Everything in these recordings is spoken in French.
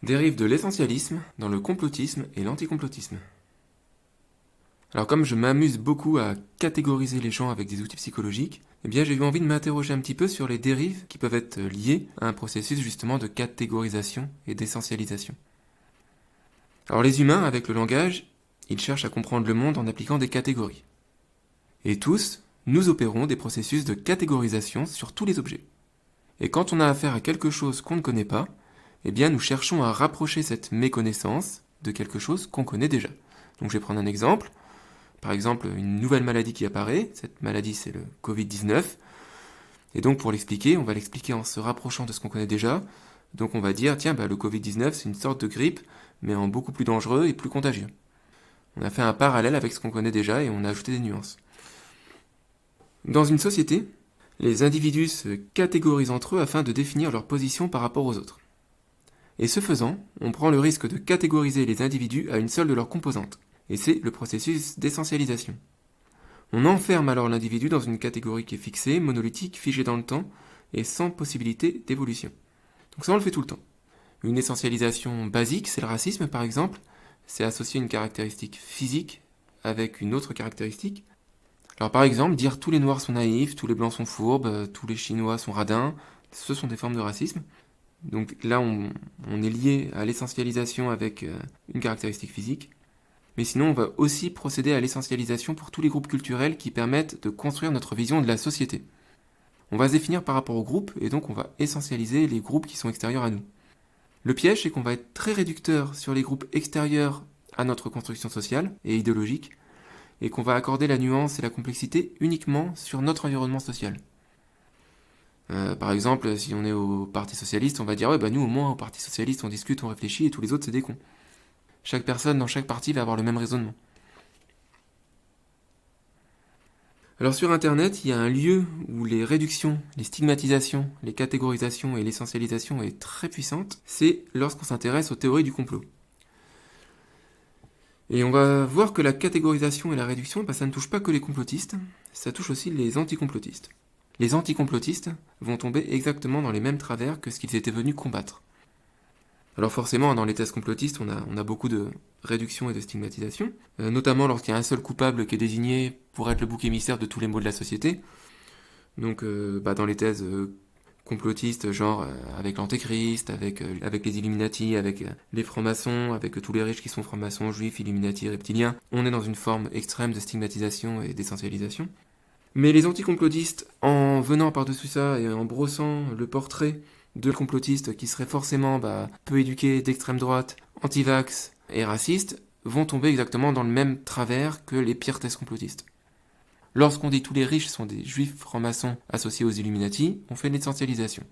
dérive de l'essentialisme dans le complotisme et l'anticomplotisme. Alors comme je m'amuse beaucoup à catégoriser les gens avec des outils psychologiques, eh bien j'ai eu envie de m'interroger un petit peu sur les dérives qui peuvent être liées à un processus justement de catégorisation et d'essentialisation. Alors les humains, avec le langage, ils cherchent à comprendre le monde en appliquant des catégories. Et tous, nous opérons des processus de catégorisation sur tous les objets. Et quand on a affaire à quelque chose qu'on ne connaît pas, eh bien nous cherchons à rapprocher cette méconnaissance de quelque chose qu'on connaît déjà. Donc je vais prendre un exemple. Par exemple, une nouvelle maladie qui apparaît, cette maladie c'est le Covid-19, et donc pour l'expliquer, on va l'expliquer en se rapprochant de ce qu'on connaît déjà. Donc on va dire, tiens, le Covid-19 c'est une sorte de grippe, mais en beaucoup plus dangereux et plus contagieux. On a fait un parallèle avec ce qu'on connaît déjà et on a ajouté des nuances. Dans une société, les individus se catégorisent entre eux afin de définir leur position par rapport aux autres. Et ce faisant, on prend le risque de catégoriser les individus à une seule de leurs composantes. Et c'est le processus d'essentialisation. On enferme alors l'individu dans une catégorie qui est fixée, monolithique, figée dans le temps, et sans possibilité d'évolution. Donc ça on le fait tout le temps. Une essentialisation basique, c'est le racisme par exemple, c'est associer une caractéristique physique avec une autre caractéristique. Alors par exemple, dire tous les noirs sont naïfs, tous les blancs sont fourbes, tous les chinois sont radins, ce sont des formes de racisme. Donc là on est lié à l'essentialisation avec une caractéristique physique. Mais sinon, on va aussi procéder à l'essentialisation pour tous les groupes culturels qui permettent de construire notre vision de la société. On va se définir par rapport aux groupes, et donc on va essentialiser les groupes qui sont extérieurs à nous. Le piège, c'est qu'on va être très réducteur sur les groupes extérieurs à notre construction sociale et idéologique, et qu'on va accorder la nuance et la complexité uniquement sur notre environnement social. Par exemple, si on est au Parti Socialiste, on va dire nous au moins au Parti Socialiste on discute, on réfléchit, et tous les autres c'est des cons. Chaque personne dans chaque parti va avoir le même raisonnement. Alors sur Internet, il y a un lieu où les réductions, les stigmatisations, les catégorisations et l'essentialisation est très puissante, c'est lorsqu'on s'intéresse aux théories du complot. Et on va voir que la catégorisation et la réduction, ça ne touche pas que les complotistes, ça touche aussi les anticomplotistes. Les anticomplotistes vont tomber exactement dans les mêmes travers que ce qu'ils étaient venus combattre. Alors forcément, dans les thèses complotistes, on a beaucoup de réduction et de stigmatisation, notamment lorsqu'il y a un seul coupable qui est désigné pour être le bouc émissaire de tous les maux de la société. Donc dans les thèses complotistes, genre avec l'antéchrist, avec les Illuminati, avec les francs-maçons, avec tous les riches qui sont francs-maçons, juifs, Illuminati, reptiliens, on est dans une forme extrême de stigmatisation et d'essentialisation. Mais les anticomplotistes, en venant par-dessus ça et en brossant le portrait de complotistes qui seraient forcément peu éduqués, d'extrême droite, anti-vax et racistes, vont tomber exactement dans le même travers que les pires thèses complotistes. Lorsqu'on dit tous les riches sont des juifs francs-maçons associés aux Illuminati, on fait une essentialisation.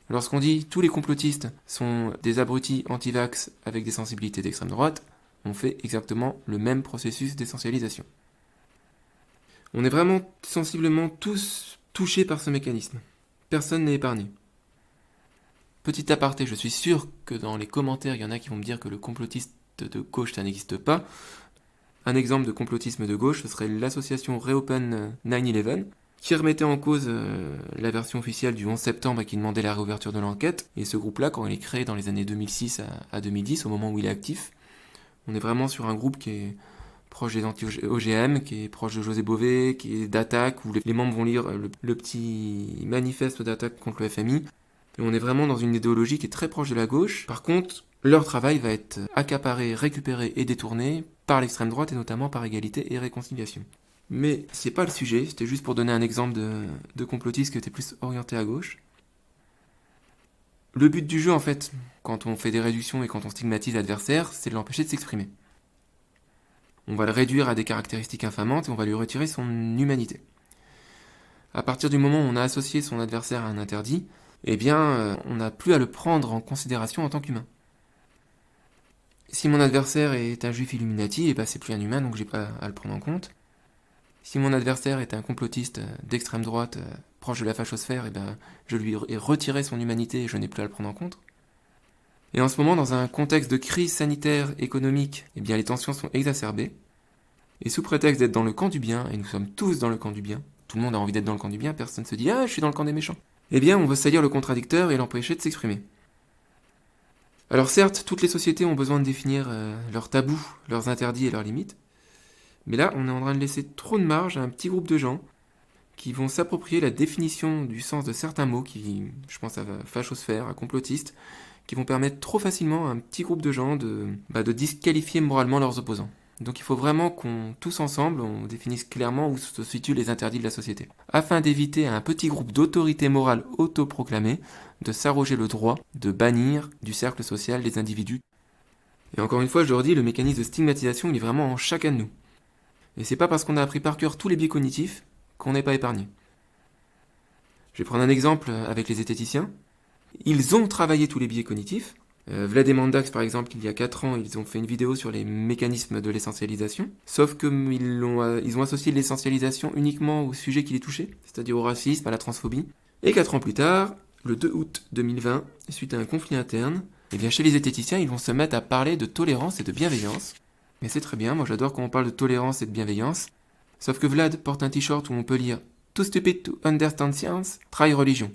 Lorsqu'on dit tous les complotistes sont des abrutis anti-vax avec des sensibilités d'extrême droite, on fait exactement le même processus d'essentialisation. On est vraiment sensiblement tous touchés par ce mécanisme. Personne n'est épargné. Petit aparté, je suis sûr que dans les commentaires, il y en a qui vont me dire que le complotiste de gauche, ça n'existe pas. Un exemple de complotisme de gauche, ce serait l'association Reopen 9/11, qui remettait en cause la version officielle du 11 septembre et qui demandait la réouverture de l'enquête. Et ce groupe-là, quand il est créé dans les années 2006 à 2010, au moment où il est actif, on est vraiment sur un groupe qui est proche des anti-OGM, qui est proche de José Bové, qui est d'attaque, où les membres vont lire le petit manifeste d'attaque contre le FMI. Et on est vraiment dans une idéologie qui est très proche de la gauche. Par contre, leur travail va être accaparé, récupéré et détourné par l'extrême droite et notamment par Égalité et Réconciliation. Mais c'est pas le sujet, c'était juste pour donner un exemple de complotiste qui était plus orienté à gauche. Le but du jeu, en fait, quand on fait des réductions et quand on stigmatise l'adversaire, c'est de l'empêcher de s'exprimer. On va le réduire à des caractéristiques infamantes et on va lui retirer son humanité. À partir du moment où on a associé son adversaire à un interdit, on n'a plus à le prendre en considération en tant qu'humain. Si mon adversaire est un juif Illuminati, c'est plus un humain, donc j'ai pas à le prendre en compte. Si mon adversaire est un complotiste d'extrême droite, proche de la fachosphère, je lui ai retiré son humanité et je n'ai plus à le prendre en compte. Et en ce moment, dans un contexte de crise sanitaire, économique, les tensions sont exacerbées. Et sous prétexte d'être dans le camp du bien, et nous sommes tous dans le camp du bien, tout le monde a envie d'être dans le camp du bien, personne ne se dit « Ah, je suis dans le camp des méchants ». On veut salir le contradicteur et l'empêcher de s'exprimer. Alors certes, toutes les sociétés ont besoin de définir leurs tabous, leurs interdits et leurs limites, mais là, on est en train de laisser trop de marge à un petit groupe de gens qui vont s'approprier la définition du sens de certains mots qui, je pense à fachosphère, à complotiste, qui vont permettre trop facilement à un petit groupe de gens de disqualifier moralement leurs opposants. Donc il faut vraiment qu'on, tous ensemble, on définisse clairement où se situent les interdits de la société, afin d'éviter à un petit groupe d'autorités morales autoproclamées de s'arroger le droit de bannir du cercle social les individus. Et encore une fois, je le redis, le mécanisme de stigmatisation, il est vraiment en chacun de nous. Et c'est pas parce qu'on a appris par cœur tous les biais cognitifs qu'on n'est pas épargné. Je vais prendre un exemple avec les zététiciens. Ils ont travaillé tous les biais cognitifs. Vlad et Mandax, par exemple, il y a 4 ans, ils ont fait une vidéo sur les mécanismes de l'essentialisation. Sauf qu'ils ont associé l'essentialisation uniquement au sujet qui les touchait, c'est-à-dire au racisme, à la transphobie. Et 4 ans plus tard, le 2 août 2020, suite à un conflit interne, eh bien chez les zététiciens, ils vont se mettre à parler de tolérance et de bienveillance. Mais c'est très bien, moi j'adore quand on parle de tolérance et de bienveillance. Sauf que Vlad porte un t-shirt où on peut lire « Too stupid to understand science, try religion ».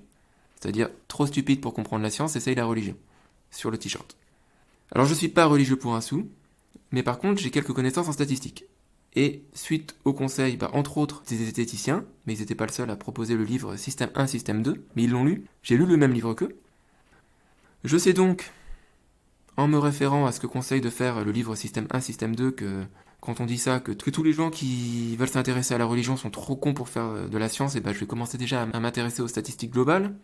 C'est-à-dire « Trop stupide pour comprendre la science, essaye la religion ». Sur le t-shirt. Alors je suis pas religieux pour un sou, mais par contre j'ai quelques connaissances en statistiques. Et suite au conseil, entre autres, des zététiciens, mais ils n'étaient pas le seul à proposer le livre Système 1, Système 2, mais ils l'ont lu, j'ai lu le même livre qu'eux. Je sais donc, en me référant à ce que conseille de faire le livre Système 1, Système 2, que quand on dit ça, que tous les gens qui veulent s'intéresser à la religion sont trop cons pour faire de la science, et je vais commencer déjà à m'intéresser aux statistiques globales.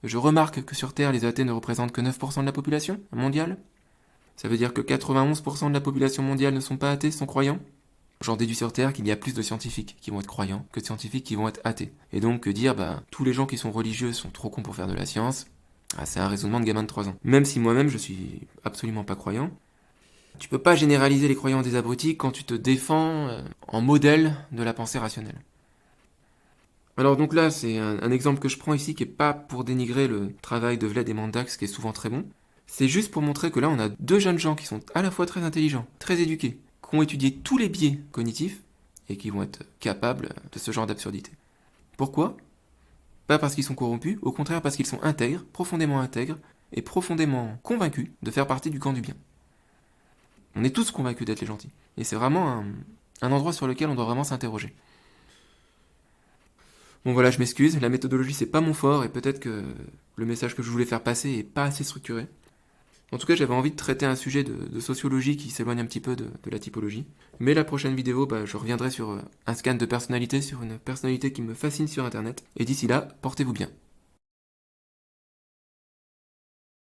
Je remarque que sur Terre, les athées ne représentent que 9% de la population mondiale. Ça veut dire que 91% de la population mondiale ne sont pas athées, sont croyants. J'en déduis sur Terre qu'il y a plus de scientifiques qui vont être croyants que de scientifiques qui vont être athées. Et donc dire tous les gens qui sont religieux sont trop cons pour faire de la science, c'est un raisonnement de gamin de 3 ans. Même si moi-même je suis absolument pas croyant. Tu peux pas généraliser les croyants des abrutis quand tu te défends en modèle de la pensée rationnelle. Alors donc là, c'est un exemple que je prends ici qui est pas pour dénigrer le travail de Vlad et Mandax qui est souvent très bon. C'est juste pour montrer que là, on a 2 jeunes gens qui sont à la fois très intelligents, très éduqués, qui ont étudié tous les biais cognitifs et qui vont être capables de ce genre d'absurdité. Pourquoi ? Pas parce qu'ils sont corrompus, au contraire parce qu'ils sont intègres et profondément convaincus de faire partie du camp du bien. On est tous convaincus d'être les gentils. Et c'est vraiment un endroit sur lequel on doit vraiment s'interroger. Bon voilà, je m'excuse, la méthodologie c'est pas mon fort et peut-être que le message que je voulais faire passer est pas assez structuré. En tout cas, j'avais envie de traiter un sujet de sociologie qui s'éloigne un petit peu de la typologie. Mais la prochaine vidéo, je reviendrai sur un scan de personnalité, sur une personnalité qui me fascine sur internet. Et d'ici là, portez-vous bien.